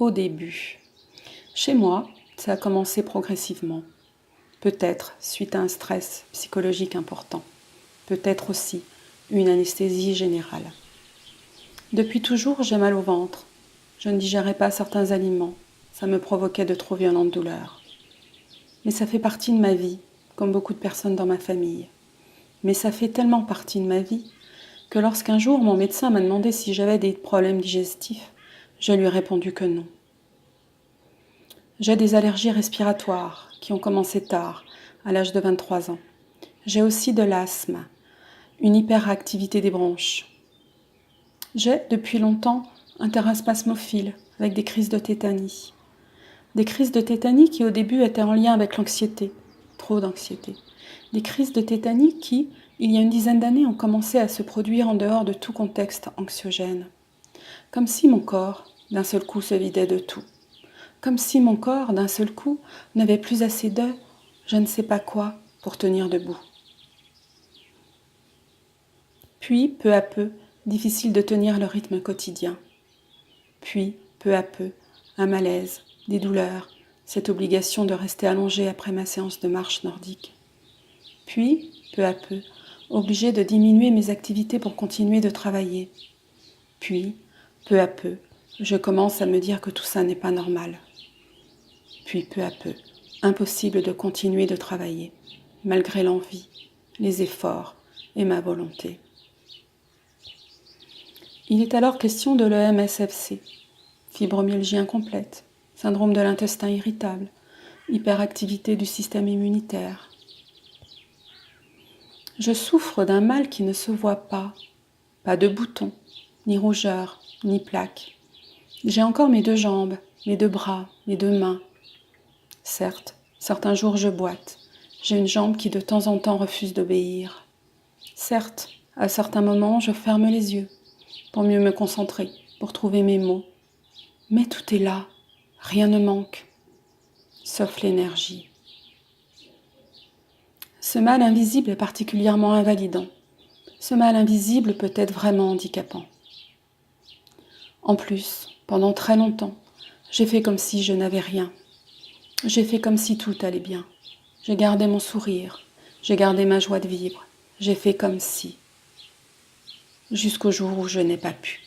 au début. Chez moi, ça a commencé progressivement. Peut-être suite à un stress psychologique important. Peut-être aussi une anesthésie générale. Depuis toujours, j'ai mal au ventre. Je ne digérais pas certains aliments. Ça me provoquait de trop violentes douleurs. Mais ça fait partie de ma vie, comme beaucoup de personnes dans ma famille. Mais ça fait tellement partie de ma vie que lorsqu'un jour mon médecin m'a demandé si j'avais des problèmes digestifs, je lui ai répondu que non. J'ai des allergies respiratoires qui ont commencé tard, à l'âge de 23 ans. J'ai aussi de l'asthme, une hyperactivité des bronches. J'ai depuis longtemps un terrain spasmophile avec des crises de tétanie. Des crises de tétanie qui au début étaient en lien avec l'anxiété, trop d'anxiété. Des crises de tétanie qui, il y a une dizaine d'années, ont commencé à se produire en dehors de tout contexte anxiogène. Comme si mon corps, d'un seul coup, se vidait de tout. Comme si mon corps, d'un seul coup, n'avait plus assez de je ne sais pas quoi pour tenir debout. Puis, peu à peu, difficile de tenir le rythme quotidien. Puis, peu à peu, un malaise, des douleurs, cette obligation de rester allongée après ma séance de marche nordique. Puis, peu à peu, obligée de diminuer mes activités pour continuer de travailler. Puis, peu à peu, je commence à me dire que tout ça n'est pas normal. Puis, peu à peu, impossible de continuer de travailler, malgré l'envie, les efforts et ma volonté. Il est alors question de l'EMSFC, fibromyalgie incomplète, syndrome de l'intestin irritable, hyperactivité du système immunitaire. Je souffre d'un mal qui ne se voit pas de boutons, ni rougeurs, ni plaques. J'ai encore mes 2 jambes, mes 2 bras, mes 2 mains. Certes, certains jours je boite. J'ai une jambe qui de temps en temps refuse d'obéir. Certes, à certains moments je ferme les yeux pour mieux me concentrer, pour trouver mes mots. Mais tout est là, rien ne manque, sauf l'énergie. Ce mal invisible est particulièrement invalidant. Ce mal invisible peut être vraiment handicapant. En plus, pendant très longtemps, j'ai fait comme si je n'avais rien. J'ai fait comme si tout allait bien. J'ai gardé mon sourire, j'ai gardé ma joie de vivre. J'ai fait comme si. Jusqu'au jour où je n'ai pas pu.